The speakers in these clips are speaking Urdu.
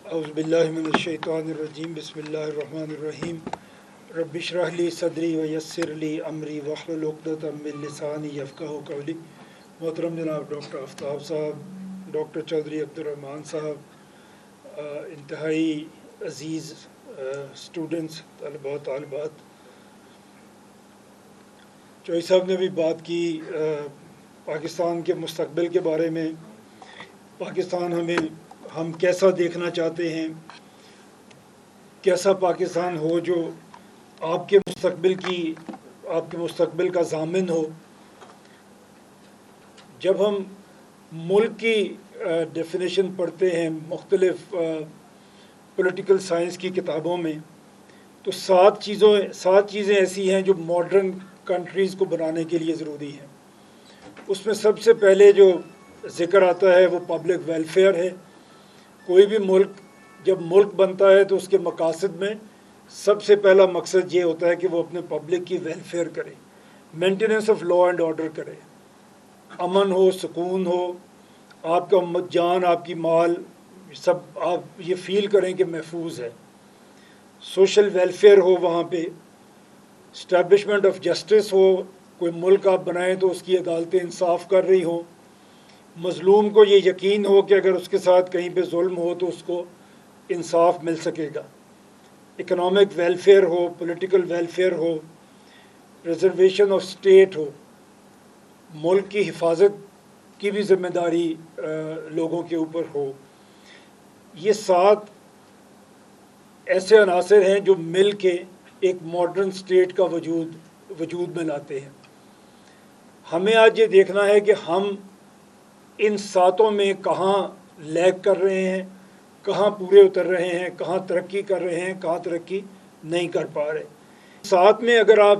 اعوذ باللہ من الشیطان الرجیم بسم اللہ الرحمن الرحیم رب اشرح لی صدری ویسر لی امری واحلل عقدۃ من لسانی یفقہوا قولی۔ محترم جناب ڈاکٹر آفتاب صاحب، ڈاکٹر چودھری عبدالرحمن صاحب، انتہائی عزیز اسٹوڈنٹس، طلباء طالبات، چوئی صاحب نے بھی بات کی پاکستان کے مستقبل کے بارے میں، پاکستان ہم کیسا دیکھنا چاہتے ہیں، کیسا پاکستان ہو جو آپ کے مستقبل کا ضامن ہو۔ جب ہم ملک کی ڈیفینیشن پڑھتے ہیں مختلف پولیٹیکل سائنس کی کتابوں میں، تو سات چیزیں ایسی ہیں جو ماڈرن کنٹریز کو بنانے کے لیے ضروری ہیں۔ اس میں سب سے پہلے جو ذکر آتا ہے وہ پبلک ویلفیئر ہے۔ کوئی بھی ملک جب ملک بنتا ہے تو اس کے مقاصد میں سب سے پہلا مقصد یہ ہوتا ہے کہ وہ اپنے پبلک کی ویلفیئر کرے، maintenance of law and order کرے، امن ہو، سکون ہو، آپ کا جان، آپ کی مال، سب آپ یہ فیل کریں کہ محفوظ ہے، سوشل ویلفیئر ہو وہاں پہ، اسٹیبلشمنٹ آف جسٹس ہو، کوئی ملک آپ بنائیں تو اس کی عدالتیں انصاف کر رہی ہوں، مظلوم کو یہ یقین ہو کہ اگر اس کے ساتھ کہیں پہ ظلم ہو تو اس کو انصاف مل سکے گا، اکنامک ویلفیئر ہو، پولیٹیکل ویلفیئر ہو، ریزرویشن آف اسٹیٹ ہو، ملک کی حفاظت کی بھی ذمہ داری لوگوں کے اوپر ہو۔ یہ سات ایسے عناصر ہیں جو مل کے ایک ماڈرن اسٹیٹ کا وجود میں لاتے ہیں۔ ہمیں آج یہ دیکھنا ہے کہ ہم ان ساتوں میں کہاں لیگ کر رہے ہیں، کہاں پورے اتر رہے ہیں، کہاں ترقی کر رہے ہیں، کہاں ترقی نہیں کر پا رہے۔ ساتھ میں اگر آپ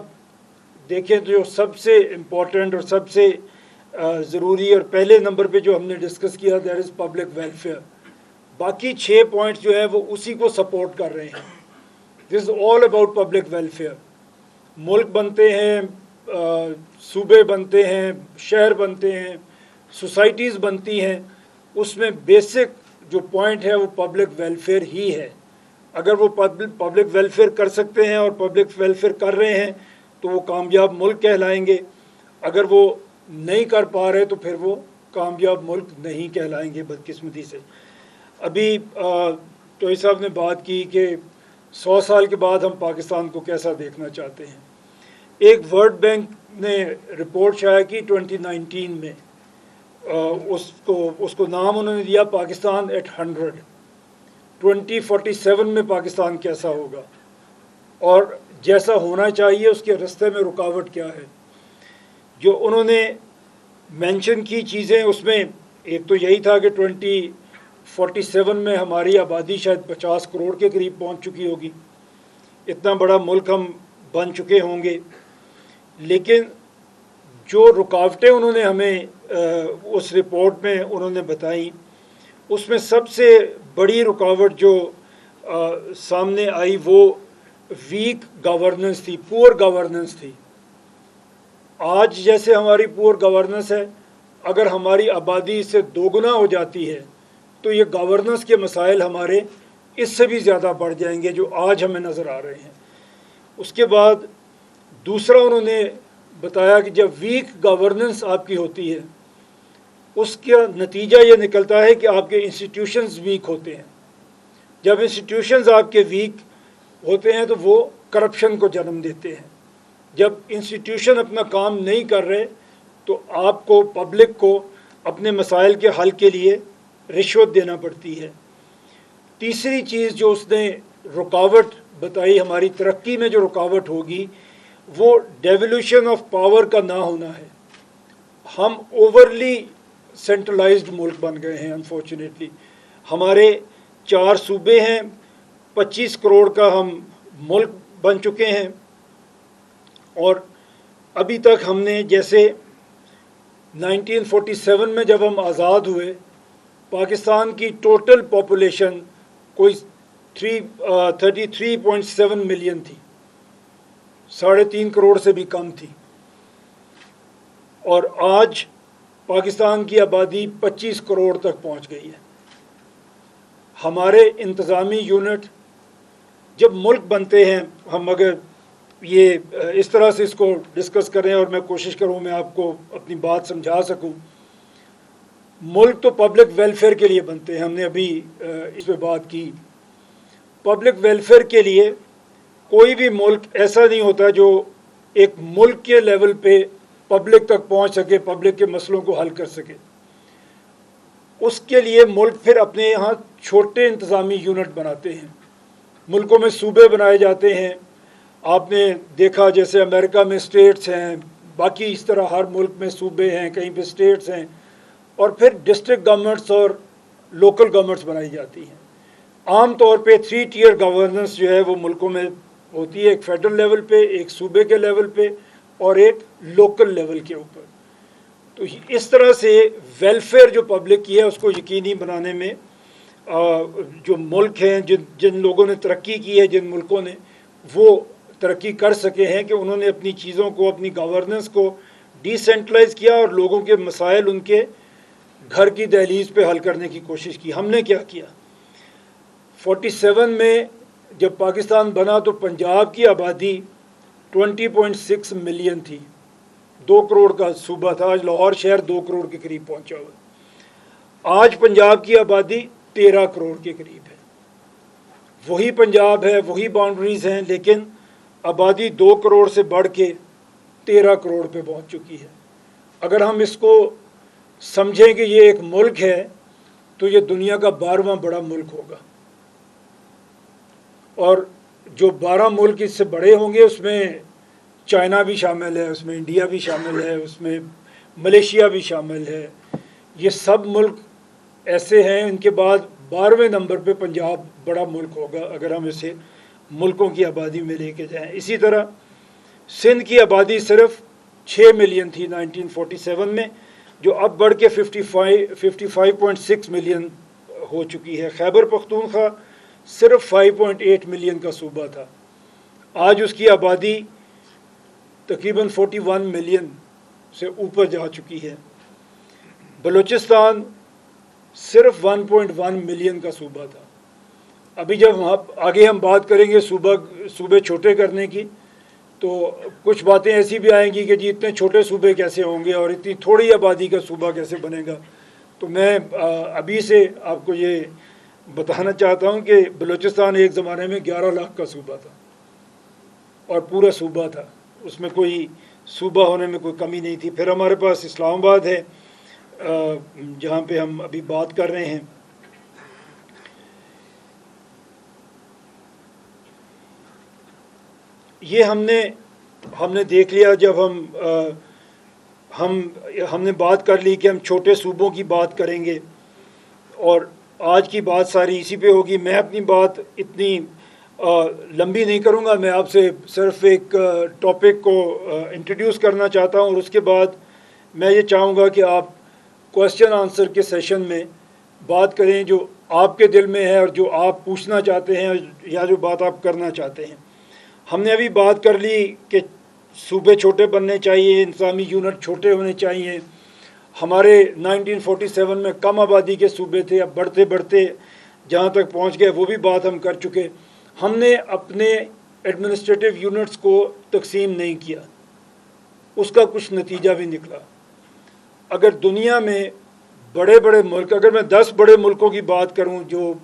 دیکھیں تو جو سب سے امپورٹنٹ اور سب سے ضروری اور پہلے نمبر پہ جو ہم نے ڈسکس کیا دیٹ از پبلک ویلفیئر، باقی 6 پوائنٹس جو ہیں وہ اسی کو سپورٹ کر رہے ہیں۔ دس از آل اباؤٹ پبلک ویلفیئر۔ ملک بنتے ہیں، صوبے بنتے ہیں، شہر بنتے ہیں، سوسائٹیز بنتی ہیں، اس میں بیسک جو پوائنٹ ہے وہ پبلک ویلفیئر ہی ہے۔ اگر وہ پبلک ویلفیئر کر سکتے ہیں اور پبلک ویلفیئر کر رہے ہیں تو وہ کامیاب ملک کہلائیں گے، اگر وہ نہیں کر پا رہے تو پھر وہ کامیاب ملک نہیں کہلائیں گے، بدقسمتی سے۔ ابھی ٹوئی صاحب نے بات کی کہ 100 سال کے بعد ہم پاکستان کو کیسا دیکھنا چاہتے ہیں۔ ایک ورلڈ بینک نے رپورٹ شائع کی 2019 میں، اس کو نام انہوں نے دیا پاکستان ایٹ 100۔ 2047 میں پاکستان کیسا ہوگا اور جیسا ہونا چاہیے اس کے رستے میں رکاوٹ کیا ہے۔ جو انہوں نے مینشن کی چیزیں، اس میں ایک تو یہی تھا کہ 2047 میں ہماری آبادی شاید 50 کروڑ کے قریب پہنچ چکی ہوگی، اتنا بڑا ملک ہم بن چکے ہوں گے۔ لیکن جو رکاوٹیں انہوں نے ہمیں اس رپورٹ میں انہوں نے بتائیں، اس میں سب سے بڑی رکاوٹ جو سامنے آئی وہ ویک گورننس تھی، پور گورننس تھی۔ آج جیسے ہماری پور گورننس ہے، اگر ہماری آبادی اس سے 2 گنا ہو جاتی ہے تو یہ گورننس کے مسائل ہمارے اس سے بھی زیادہ بڑھ جائیں گے جو آج ہمیں نظر آ رہے ہیں۔ اس کے بعد دوسرا انہوں نے بتایا کہ جب ویک گورننس آپ کی ہوتی ہے، اس کا نتیجہ یہ نکلتا ہے کہ آپ کے انسٹیٹیوشنز ویک ہوتے ہیں۔ جب انسٹیٹیوشنز آپ کے ویک ہوتے ہیں تو وہ کرپشن کو جنم دیتے ہیں۔ جب انسٹیٹیوشن اپنا کام نہیں کر رہے تو آپ کو، پبلک کو، اپنے مسائل کے حل کے لیے رشوت دینا پڑتی ہے۔ تیسری چیز جو اس نے رکاوٹ بتائی ہماری ترقی میں، جو رکاوٹ ہوگی وہ ڈیولیوشن آف پاور کا نہ ہونا ہے۔ ہم اوورلی سینٹرلائزڈ ملک بن گئے ہیں انفارچونیٹلی۔ ہمارے 4 صوبے ہیں، 25 کروڑ کا ہم ملک بن چکے ہیں، اور ابھی تک ہم نے جیسے 1947 میں جب ہم آزاد ہوئے، پاکستان کی ٹوٹل پاپولیشن کوئی 33.7 ملین تھی، 3.5 کروڑ سے بھی کم تھی، اور آج پاکستان کی آبادی 25 کروڑ تک پہنچ گئی ہے۔ ہمارے انتظامی یونٹ جب ملک بنتے ہیں، ہم اگر یہ اس طرح سے اس کو ڈسکس کریں اور میں کوشش کروں میں آپ کو اپنی بات سمجھا سکوں، ملک تو پبلک ویلفیئر کے لیے بنتے ہیں، ہم نے ابھی اس پہ بات کی۔ پبلک ویلفیئر کے لیے کوئی بھی ملک ایسا نہیں ہوتا جو ایک ملک کے لیول پہ پبلک تک پہنچ سکے، پبلک کے مسئلوں کو حل کر سکے۔ اس کے لیے ملک پھر اپنے یہاں چھوٹے انتظامی یونٹ بناتے ہیں، ملکوں میں صوبے بنائے جاتے ہیں۔ آپ نے دیکھا جیسے امریکہ میں اسٹیٹس ہیں، باقی اس طرح ہر ملک میں صوبے ہیں، کہیں پہ اسٹیٹس ہیں، اور پھر ڈسٹرکٹ گورنمنٹس اور لوکل گورنمنٹس بنائی جاتی ہیں۔ عام طور پہ 3 ٹیئر گورننس جو ہے وہ ملکوں میں ہوتی ہے، ایک فیڈرل لیول پہ، ایک صوبے کے لیول پہ، اور ایک لوکل لیول کے اوپر۔ تو اس طرح سے ویلفیئر جو پبلک کی ہے اس کو یقینی بنانے میں جو ملک ہیں، جن لوگوں نے ترقی کی ہے، جن ملکوں نے، وہ ترقی کر سکے ہیں کہ انہوں نے اپنی چیزوں کو، اپنی گورننس کو ڈی سینٹرلائز کیا اور لوگوں کے مسائل ان کے گھر کی دہلیز پہ حل کرنے کی کوشش کی۔ ہم نے کیا کیا؟ 47 میں جب پاکستان بنا تو پنجاب کی آبادی 20.6 ملین تھی، 2 کروڑ کا صوبہ تھا۔ آج لاہور شہر 2 کروڑ کے قریب پہنچا ہوا۔ آج پنجاب کی آبادی 13 کروڑ کے قریب ہے۔ وہی پنجاب ہے، وہی باؤنڈریز ہیں، لیکن آبادی 2 کروڑ سے بڑھ کے 13 کروڑ پہ پہنچ چکی ہے۔ اگر ہم اس کو سمجھیں کہ یہ ایک ملک ہے تو یہ دنیا کا 12واں بڑا ملک ہوگا، اور جو 12 ملک اس سے بڑے ہوں گے اس میں چائنا بھی شامل ہے، اس میں انڈیا بھی شامل ہے، اس میں ملیشیا بھی شامل ہے۔ یہ سب ملک ایسے ہیں۔ ان کے بعد 12ویں نمبر پہ پنجاب بڑا ملک ہوگا اگر ہم اسے ملکوں کی آبادی میں لے کے جائیں۔ اسی طرح سندھ کی آبادی صرف 6 ملین تھی 1947 میں، جو اب بڑھ کے 55.6 ملین ہو چکی ہے۔ خیبر پختونخوا صرف 5.8 ملین کا صوبہ تھا، آج اس کی آبادی تقریباً 41 ملین سے اوپر جا چکی ہے۔ بلوچستان صرف 1.1 ملین کا صوبہ تھا۔ ابھی جب آگے ہم بات کریں گے صوبے چھوٹے کرنے کی، تو کچھ باتیں ایسی بھی آئیں گی کہ جی اتنے چھوٹے صوبے کیسے ہوں گے اور اتنی تھوڑی آبادی کا صوبہ کیسے بنے گا۔ تو میں ابھی سے آپ کو یہ بتانا چاہتا ہوں کہ بلوچستان ایک زمانے میں 11 لاکھ کا صوبہ تھا، اور پورا صوبہ تھا، اس میں کوئی صوبہ ہونے میں کوئی کمی نہیں تھی۔ پھر ہمارے پاس اسلام آباد ہے جہاں پہ ہم ابھی بات کر رہے ہیں۔ یہ ہم نے دیکھ لیا جب ہم نے بات کر لی کہ ہم چھوٹے صوبوں کی بات کریں گے، اور آج کی بات ساری اسی پہ ہوگی۔ میں اپنی بات اتنی لمبی نہیں کروں گا، میں آپ سے صرف ایک ٹاپک کو انٹروڈیوس کرنا چاہتا ہوں، اور اس کے بعد میں یہ چاہوں گا کہ آپ کوسچن آنسر کے سیشن میں بات کریں جو آپ کے دل میں ہے اور جو آپ پوچھنا چاہتے ہیں یا جو بات آپ کرنا چاہتے ہیں۔ ہم نے ابھی بات کر لی کہ صوبے چھوٹے بننے چاہیے، انتظامی یونٹ چھوٹے ہونے چاہیے۔ ہمارے 1947 میں کم آبادی کے صوبے تھے، اب بڑھتے بڑھتے جہاں تک پہنچ گئے وہ بھی بات ہم کر چکے۔ ہم نے اپنے ایڈمنسٹریٹو یونٹس کو تقسیم نہیں کیا، اس کا کچھ نتیجہ بھی نکلا۔ اگر دنیا میں بڑے بڑے ملک، اگر میں 10 بڑے ملکوں کی بات کروں جو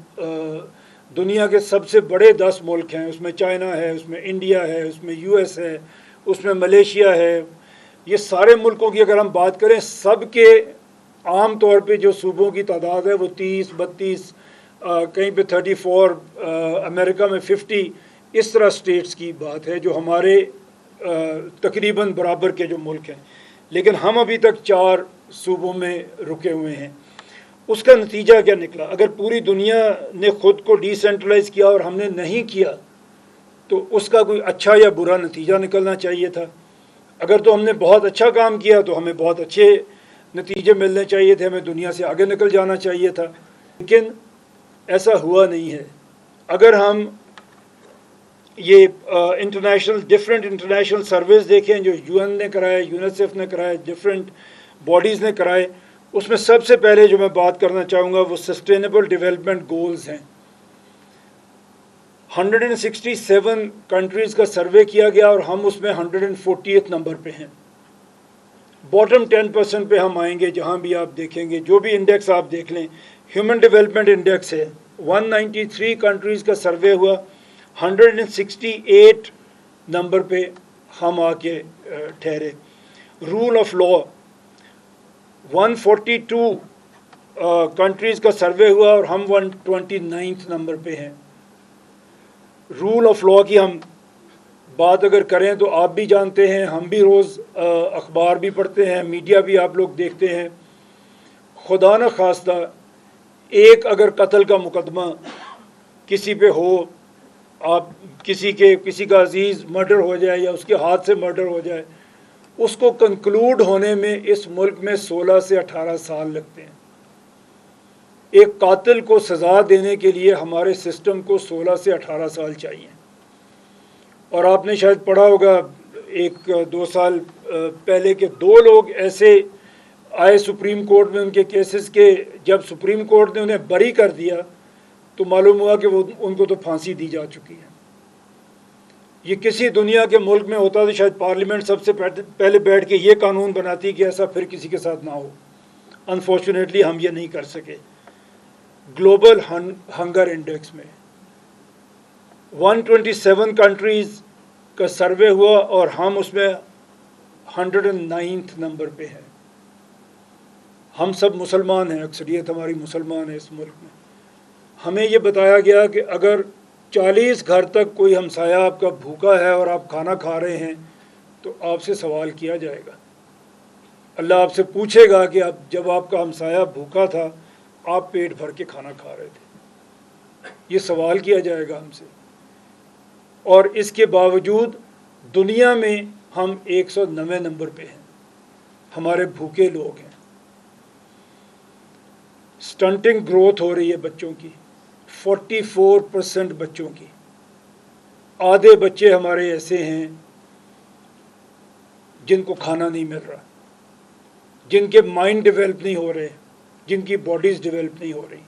دنیا کے سب سے بڑے 10 ملک ہیں، اس میں چائنا ہے، اس میں انڈیا ہے، اس میں US ہے، اس میں ملیشیا ہے، یہ سارے ملکوں کی اگر ہم بات کریں، سب کے عام طور پہ جو صوبوں کی تعداد ہے وہ 30 32 کہیں پہ 34، امریکہ میں 50، اس طرح سٹیٹس کی بات ہے جو ہمارے تقریباً برابر کے جو ملک ہیں، لیکن ہم ابھی تک 4 صوبوں میں رکے ہوئے ہیں۔ اس کا نتیجہ کیا نکلا؟ اگر پوری دنیا نے خود کو ڈی سینٹرلائز کیا اور ہم نے نہیں کیا تو اس کا کوئی اچھا یا برا نتیجہ نکلنا چاہیے تھا۔ اگر تو ہم نے بہت اچھا کام کیا تو ہمیں بہت اچھے نتیجے ملنے چاہیے تھے، ہمیں دنیا سے آگے نکل جانا چاہیے تھا، لیکن ایسا ہوا نہیں ہے۔ اگر ہم یہ ڈفرینٹ انٹرنیشنل سرویز دیکھیں جو UN نے کرائے، UNICEF نے کرائے، ڈفرینٹ باڈیز نے کرائے، اس میں سب سے پہلے جو میں بات کرنا چاہوں گا وہ سسٹینیبل ڈیولپمنٹ گولز ہیں۔ 167 کنٹریز کا سروے کیا گیا اور ہم اس میں 140 نمبر پہ ہیں. باٹم 10% پہ ہم آئیں گے. جہاں بھی آپ دیکھیں گے, جو بھی انڈیکس آپ دیکھ لیں, ہیومن ڈیولپمنٹ انڈیکس ہے, 193 کنٹریز کا سروے ہوا, 168 نمبر پہ ہم آ کے ٹھہرے. رول آف لا 142 کنٹریز کا سروے ہوا اور ہم 129 نمبر پہ ہیں. رول آف لا کی ہم بات اگر کریں تو آپ بھی جانتے ہیں, ہم بھی روز اخبار بھی پڑھتے ہیں, میڈیا بھی آپ لوگ دیکھتے ہیں. خدا نہ خواستہ ایک اگر قتل کا مقدمہ کسی پہ ہو, آپ کسی کا عزیز مرڈر ہو جائے یا اس کے ہاتھ سے مرڈر ہو جائے, اس کو کنکلوڈ ہونے میں اس ملک میں 16 سے 18 سال لگتے ہیں. ایک قاتل کو سزا دینے کے لیے ہمارے سسٹم کو 16 سے 18 سال چاہیے. اور آپ نے شاید پڑھا ہوگا 1-2 سال پہلے کہ 2 لوگ ایسے آئے سپریم کورٹ میں ان کے کیسز کے, جب سپریم کورٹ نے انہیں بری کر دیا تو معلوم ہوا کہ ان کو تو پھانسی دی جا چکی ہے. یہ کسی دنیا کے ملک میں ہوتا تو شاید پارلیمنٹ سب سے پہلے بیٹھ کے یہ قانون بناتی کہ ایسا پھر کسی کے ساتھ نہ ہو. انفارچونیٹلی ہم یہ نہیں کر سکے. گلوبل ہنگر انڈیکس میں 127 کنٹریز کا سروے ہوا اور ہم اس میں 109 نمبر پہ ہیں. ہم سب مسلمان ہیں, اکثریت ہماری مسلمان ہے اس ملک میں. ہمیں یہ بتایا گیا کہ اگر 40 گھر تک کوئی ہمسایہ آپ کا بھوکا ہے اور آپ کھانا کھا رہے ہیں تو آپ سے سوال کیا جائے گا. اللہ آپ سے پوچھے گا کہ جب آپ کا ہمسایہ بھوکا تھا آپ پیٹ بھر کے کھانا کھا رہے تھے. یہ سوال کیا جائے گا ہم سے. اور اس کے باوجود دنیا میں ہم 109 نمبر پہ ہیں. ہمارے بھوکے لوگ ہیں. سٹنٹنگ گروتھ ہو رہی ہے بچوں کی, 44% بچوں کی. آدھے بچے ہمارے ایسے ہیں جن کو کھانا نہیں مل رہا, جن کے مائنڈ ڈیولپ نہیں ہو رہے, جن کی باڈیز ڈیولپ نہیں ہو رہی.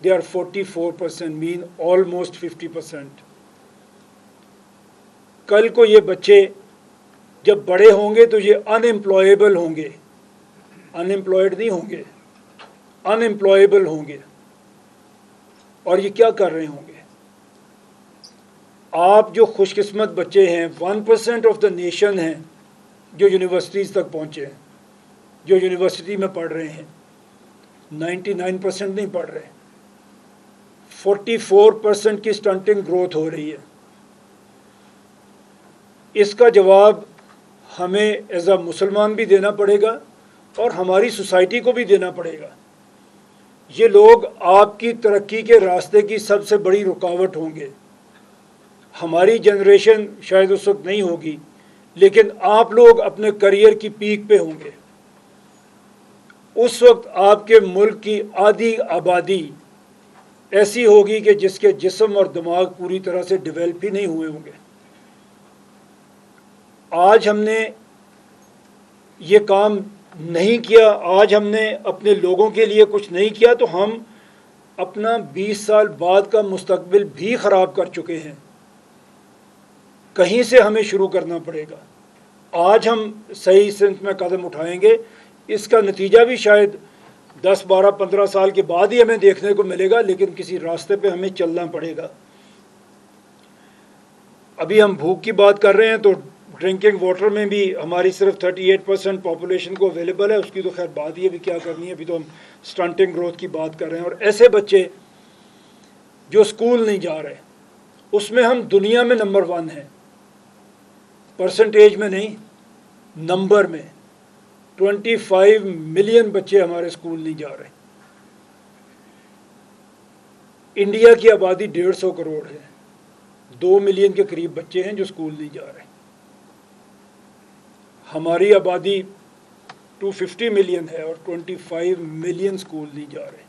دے آر 44%, مین آلموسٹ 50%. کل کو یہ بچے جب بڑے ہوں گے تو یہ ان امپلائیبل ہوں گے, ان امپلائڈ نہیں ہوں گے, ان امپلائیبل ہوں گے. اور یہ کیا کر رہے ہوں گے؟ آپ جو خوش قسمت بچے ہیں, 1% آف دا نیشن ہیں جو یونیورسٹیز تک پہنچے ہیں, جو یونیورسٹی میں پڑھ رہے ہیں. 99% نہیں پڑھ رہے. 44% کی سٹنٹنگ گروتھ ہو رہی ہے. اس کا جواب ہمیں ایز اے مسلمان بھی دینا پڑے گا اور ہماری سوسائٹی کو بھی دینا پڑے گا. یہ لوگ آپ کی ترقی کے راستے کی سب سے بڑی رکاوٹ ہوں گے. ہماری جنریشن شاید اس وقت نہیں ہوگی, لیکن آپ لوگ اپنے کریئر کی پیک پہ ہوں گے. اس وقت آپ کے ملک کی آدھی آبادی ایسی ہوگی کہ جس کے جسم اور دماغ پوری طرح سے ڈیولپ ہی نہیں ہوئے ہوں گے. آج ہم نے یہ کام نہیں کیا, آج ہم نے اپنے لوگوں کے لیے کچھ نہیں کیا, تو ہم اپنا 20 سال بعد کا مستقبل بھی خراب کر چکے ہیں. کہیں سے ہمیں شروع کرنا پڑے گا. آج ہم صحیح سمت میں قدم اٹھائیں گے, اس کا نتیجہ بھی شاید 10, 12, 15 سال کے بعد ہی ہمیں دیکھنے کو ملے گا, لیکن کسی راستے پہ ہمیں چلنا پڑے گا. ابھی ہم بھوک کی بات کر رہے ہیں تو ڈرنکنگ واٹر میں بھی ہماری صرف 38% پاپولیشن کو اویلیبل ہے. اس کی تو خیر بات ہی ابھی کیا کرنی ہے, ابھی تو ہم سٹنٹنگ گروتھ کی بات کر رہے ہیں. اور ایسے بچے جو اسکول نہیں جا رہے, اس میں ہم دنیا میں نمبر 1 ہیں, پرسنٹیج میں نہیں, نمبر میں. 25 ملین بچے ہمارے اسکول نہیں جا رہے. انڈیا کی آبادی 150 کروڑ ہے, 2 ملین کے قریب بچے ہیں جو اسکول نہیں جا رہے. ہماری آبادی 250 ملین ہے اور 25 ملین اسکول نہیں جا رہے.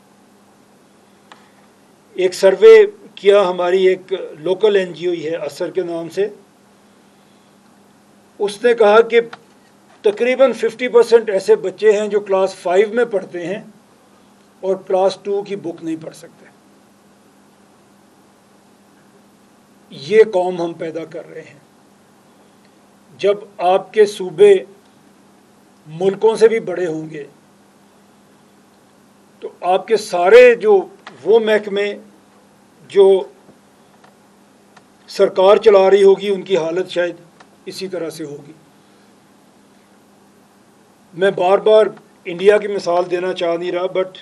ایک سروے کیا ہماری ایک لوکل NGO ہے اثر کے نام سے, اس نے کہا کہ تقریباً 50% ایسے بچے ہیں جو کلاس 5 میں پڑھتے ہیں اور کلاس 2 کی بک نہیں پڑھ سکتے. یہ قوم ہم پیدا کر رہے ہیں. جب آپ کے صوبے ملکوں سے بھی بڑے ہوں گے تو آپ کے سارے جو وہ محکمے جو سرکار چلا رہی ہوگی ان کی حالت شاید اسی طرح سے ہوگی. میں بار بار انڈیا کی مثال دینا چاہ نہیں رہا، بٹ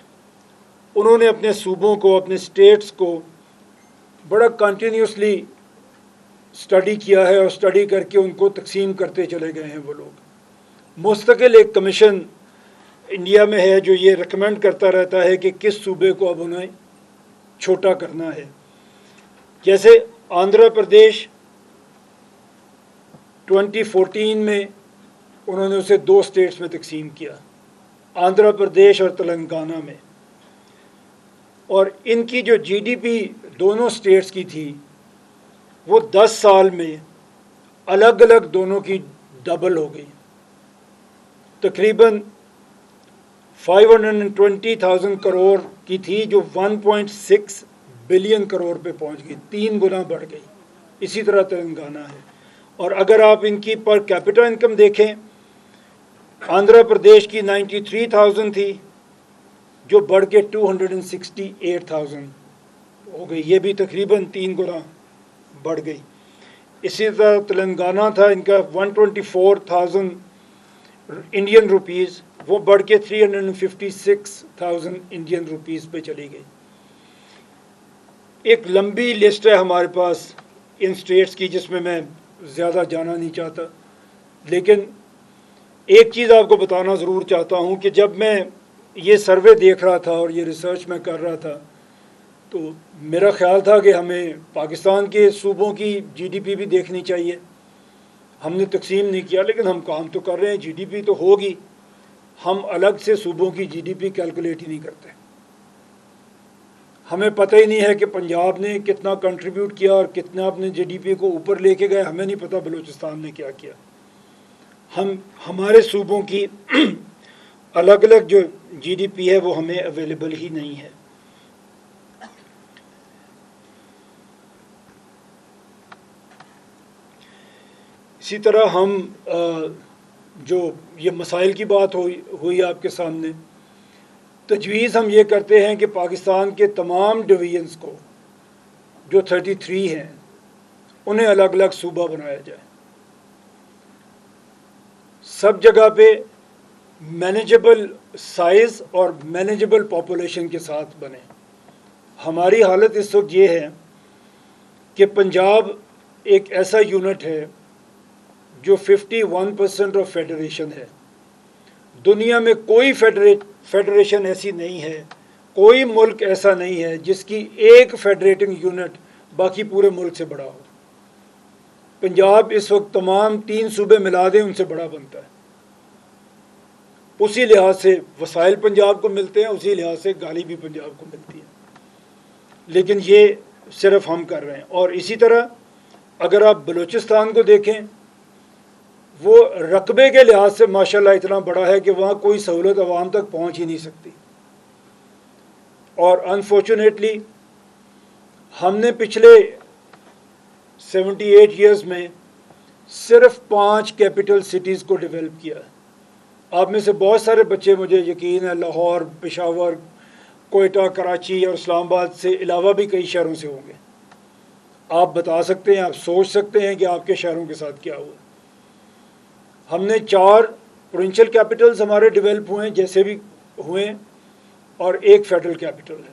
انہوں نے اپنے صوبوں کو، اپنے اسٹیٹس کو بڑا کنٹینیوسلی اسٹڈی کیا ہے، اور اسٹڈی کر کے ان کو تقسیم کرتے چلے گئے ہیں. وہ لوگ مستقل ایک کمیشن انڈیا میں ہے جو یہ ریکمینڈ کرتا رہتا ہے کہ کس صوبے کو اب انہیں چھوٹا کرنا ہے. جیسے آندھرا پردیش 2014 میں انہوں نے اسے 2 اسٹیٹس میں تقسیم کیا، آندھرا پردیش اور تلنگانہ میں، اور ان کی جو جی ڈی پی دونوں اسٹیٹس کی تھی وہ 10 سال میں الگ الگ دونوں کی ڈبل ہو گئی. تقریباً 520,000 کروڑ کی تھی جو 1.6 بلین کروڑ پہ پہنچ گئی، 3 گنا بڑھ گئی. اسی طرح تلنگانہ ہے. اور اگر آپ ان کی پر کیپٹا انکم دیکھیں، آندھرا پردیش کی 93,000 تھی جو بڑھ کے 268,000 ہو گئی، یہ بھی تقریباً 3 گنا بڑھ گئی. اسی طرح تلنگانہ تھا، ان کا 124,000 انڈین روپیز، وہ بڑھ کے 356,000 انڈین روپیز پہ چلی گئی. ایک لمبی لسٹ ہے ہمارے پاس ان اسٹیٹس کی جس میں میں زیادہ جانا نہیں چاہتا، لیکن ایک چیز آپ کو بتانا ضرور چاہتا ہوں کہ جب میں یہ سروے دیکھ رہا تھا اور یہ ریسرچ میں کر رہا تھا تو میرا خیال تھا کہ ہمیں پاکستان کے صوبوں کی جی ڈی پی بھی دیکھنی چاہیے. ہم نے تقسیم نہیں کیا، لیکن ہم کام تو کر رہے ہیں، جی ڈی پی تو ہوگی. ہم الگ سے صوبوں کی جی ڈی پی کیلکولیٹ ہی نہیں کرتے. ہمیں پتہ ہی نہیں ہے کہ پنجاب نے کتنا کنٹریبیوٹ کیا اور کتنا اپنے جی ڈی پی کو اوپر لے کے گئے. ہمیں نہیں پتہ بلوچستان نے کیا کیا. ہمارے صوبوں کی الگ الگ جو جی ڈی پی ہے وہ ہمیں اویلیبل ہی نہیں ہے. اسی طرح ہم جو یہ مسائل کی بات ہوئی آپ کے سامنے، تجویز ہم یہ کرتے ہیں کہ پاکستان کے تمام ڈویژنز کو جو 33 ہیں انہیں الگ الگ صوبہ بنایا جائے، سب جگہ پہ مینیجبل سائز اور مینیجبل پاپولیشن کے ساتھ بنے. ہماری حالت اس وقت یہ ہے کہ پنجاب ایک ایسا یونٹ ہے جو 51% آف فیڈریشن ہے. دنیا میں کوئی فیڈریشن ایسی نہیں ہے، کوئی ملک ایسا نہیں ہے جس کی ایک فیڈریٹنگ یونٹ باقی پورے ملک سے بڑا ہو. پنجاب اس وقت تمام 3 صوبے ملا دیں ان سے بڑا بنتا ہے. اسی لحاظ سے وسائل پنجاب کو ملتے ہیں، اسی لحاظ سے گالی بھی پنجاب کو ملتی ہے، لیکن یہ صرف ہم کر رہے ہیں. اور اسی طرح اگر آپ بلوچستان کو دیکھیں، وہ رقبے کے لحاظ سے ماشاءاللہ اتنا بڑا ہے کہ وہاں کوئی سہولت عوام تک پہنچ ہی نہیں سکتی. اور انفارچونیٹلی ہم نے پچھلے 78 ایئرز میں صرف 5 کیپٹل سٹیز کو ڈیولپ کیا ہے. آپ میں سے بہت سارے بچے، مجھے یقین ہے، لاہور، پشاور، کوئٹہ، کراچی اور اسلام آباد سے علاوہ بھی کئی شہروں سے ہوں گے. آپ بتا سکتے ہیں، آپ سوچ سکتے ہیں کہ آپ کے شہروں کے ساتھ کیا ہوا. ہم نے 4 پروونشل کیپٹلز ہمارے ڈیولپ ہوئے ہیں جیسے بھی ہوئے، اور 1 فیڈرل کیپٹل ہے.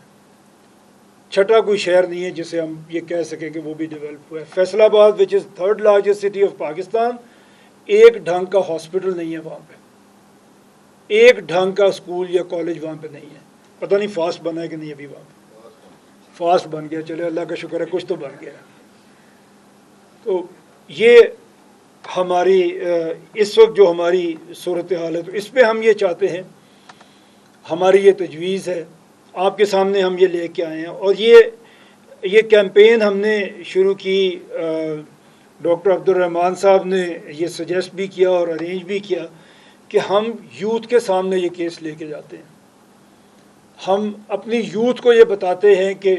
چھٹا کوئی شہر نہیں ہے جسے ہم یہ کہہ سکیں کہ وہ بھی ڈیولپ ہوا ہے. فیصل آباد وچ از 3rd largest city of Pakistan, ایک ڈھنگ کا ہاسپٹل نہیں ہے وہاں پہ، ایک ڈھنگ کا اسکول یا کالج وہاں پہ نہیں ہے. پتہ نہیں فاسٹ بنا ہے کہ نہیں، ابھی وہاں پہ فاسٹ بن گیا، چلے اللہ کا شکر ہے کچھ تو بن گیا. تو یہ ہماری اس وقت جو ہماری صورتحال ہے، تو اس پہ ہم یہ چاہتے ہیں، ہماری یہ تجویز ہے، آپ کے سامنے ہم یہ لے کے آئے ہیں. اور یہ کیمپین ہم نے شروع کی، ڈاکٹر عبد الرحمن صاحب نے یہ سجیسٹ بھی کیا اور ارینج بھی کیا کہ ہم یوتھ کے سامنے یہ کیس لے کے جاتے ہیں. ہم اپنی یوتھ کو یہ بتاتے ہیں کہ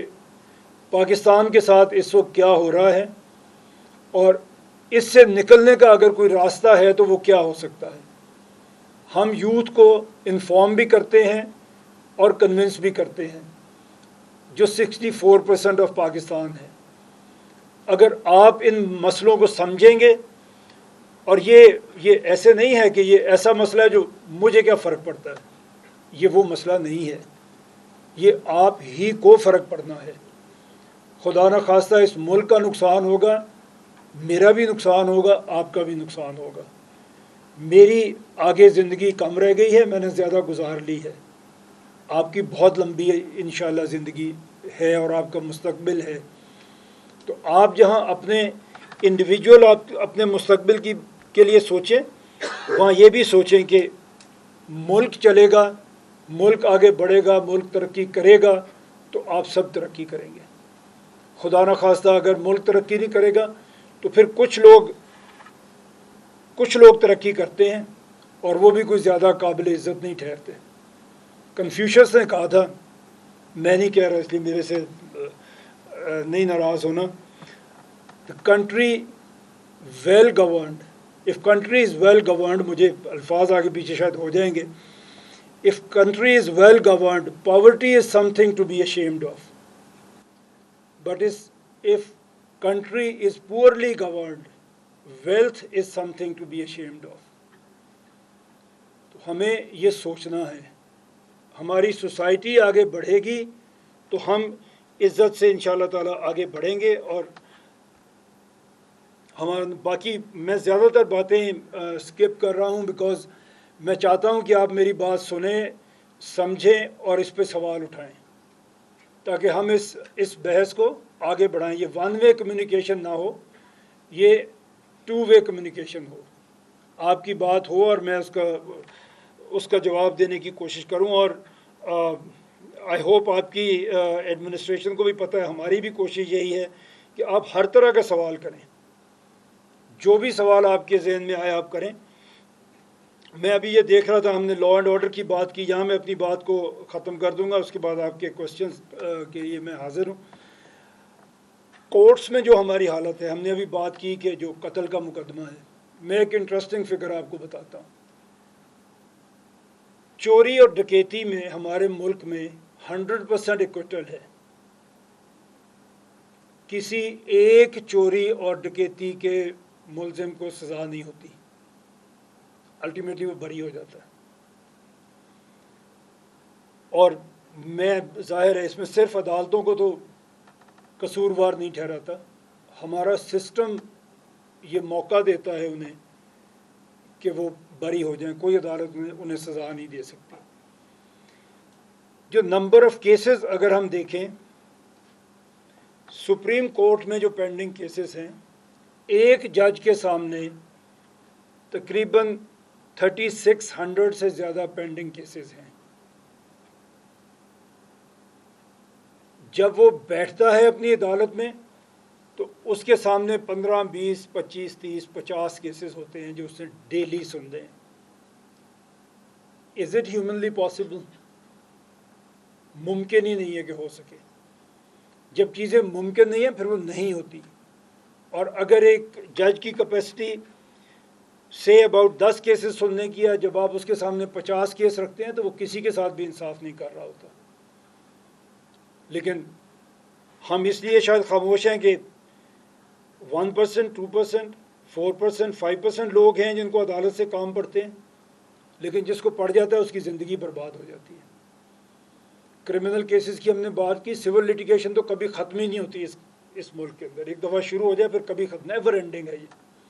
پاکستان کے ساتھ اس وقت کیا ہو رہا ہے، اور اس سے نکلنے کا اگر کوئی راستہ ہے تو وہ کیا ہو سکتا ہے؟ ہم یوتھ کو انفارم بھی کرتے ہیں اور کنونس بھی کرتے ہیں، جو 64% آف پاکستان ہے۔ اگر آپ ان مسئلوں کو سمجھیں گے، اور یہ ایسے نہیں ہے کہ یہ ایسا مسئلہ ہے جو مجھے کیا فرق پڑتا ہے، یہ وہ مسئلہ نہیں ہے، یہ آپ ہی کو فرق پڑنا ہے۔ خدا نہ خواستہ اس ملک کا نقصان ہوگا، میرا بھی نقصان ہوگا، آپ کا بھی نقصان ہوگا۔ میری آگے زندگی کم رہ گئی ہے، میں نے زیادہ گزار لی ہے، آپ کی بہت لمبی انشاءاللہ زندگی ہے اور آپ کا مستقبل ہے۔ تو آپ جہاں اپنے انڈیویجول آپ اپنے مستقبل کے لیے سوچیں، وہاں یہ بھی سوچیں کہ ملک چلے گا، ملک آگے بڑھے گا، ملک ترقی کرے گا تو آپ سب ترقی کریں گے۔ خدا نہ خواستہ اگر ملک ترقی نہیں کرے گا تو پھر کچھ لوگ ترقی کرتے ہیں اور وہ بھی کوئی زیادہ قابل عزت نہیں ٹھہرتے۔ کنفیوشس نے کہا تھا، میں نہیں کہہ رہا اس لیے میرے سے نہیں ناراض ہونا، the country well governed, if country is well governed، مجھے الفاظ آگے پیچھے شاید ہو جائیں گے، if country is well governed, poverty is something to be ashamed of, but if country is poorly governed, wealth is something to be ashamed of۔ تو ہمیں یہ سوچنا ہے، ہماری سوسائٹی آگے بڑھے گی تو ہم عزت سے انشاءاللہ تعالیٰ آگے بڑھیں گے۔ اور ہمارا باقی میں زیادہ تر باتیں اسکپ کر رہا ہوں بیکاز میں چاہتا ہوں کہ آپ میری بات سنیں، سمجھیں اور اس پہ سوال اٹھائیں تاکہ ہم اس بحث کو آگے بڑھائیں۔ یہ ون وے کمیونیکیشن نہ ہو، یہ ٹو وے کمیونیکیشن ہو، آپ کی بات ہو اور میں اس کا جواب دینے کی کوشش کروں۔ اور آئی ہوپ آپ کی ایڈمنسٹریشن کو بھی پتہ ہے، ہماری بھی کوشش یہی ہے کہ آپ ہر طرح کا سوال کریں، جو بھی سوال آپ کے ذہن میں آئے آپ کریں۔ میں ابھی یہ دیکھ رہا تھا، ہم نے لا اینڈ آرڈر کی بات کی، یہاں میں اپنی بات کو ختم کر دوں گا، اس کے بعد آپ کے کوشچنز کے لیے میں حاضر ہوں۔ کورٹس میں جو ہماری حالت ہے، ہم نے ابھی بات کی کہ جو قتل کا مقدمہ ہے، میں ایک انٹرسٹنگ فگر آپ کو بتاتا ہوں۔ چوری اور ڈکیتی میں ہمارے ملک میں 100% ایکوٹل ہے، کسی ایک چوری اور ڈکیتی کے ملزم کو سزا نہیں ہوتی، الٹیمیٹلی وہ بری ہو جاتا ہے۔ اور میں ظاہر ہے اس میں صرف عدالتوں کو تو قصوروار نہیں ٹھہراتا، ہمارا سسٹم یہ موقع دیتا ہے انہیں کہ وہ بری ہو جائیں، کوئی عدالت انہیں سزا نہیں دے سکتی۔ جو نمبر آف کیسز اگر ہم دیکھیں، سپریم کورٹ میں جو پینڈنگ کیسز ہیں، ایک جج کے سامنے تقریباً 3600 سے زیادہ پینڈنگ کیسز ہیں۔ جب وہ بیٹھتا ہے اپنی عدالت میں تو اس کے سامنے 15 20 25 30 50 کیسز ہوتے ہیں جو اس نے ڈیلی سنتے ہیں۔ Is it humanly possible? ممکن ہی نہیں ہے کہ ہو سکے۔ جب چیزیں ممکن نہیں ہیں پھر وہ نہیں ہوتی۔ اور اگر ایک جج کی کیپیسٹی سے اباؤٹ 10 کیسز سننے کی ہے، جب آپ اس کے سامنے 50 کیس رکھتے ہیں تو وہ کسی کے ساتھ بھی انصاف نہیں کر رہا ہوتا۔ لیکن ہم اس لیے شاید خاموش ہیں کہ 1%، 2%، 4%، 5% لوگ ہیں جن کو عدالت سے کام پڑتے ہیں، لیکن جس کو پڑ جاتا ہے اس کی زندگی برباد ہو جاتی ہے۔ کرمنل کیسز کی ہم نے بات کی، سول لیٹیگیشن تو کبھی ختم ہی نہیں ہوتی اس ملک کے اندر، ایک دفعہ شروع ہو جائے پھر کبھی ختم، نیور اینڈنگ ہے یہ۔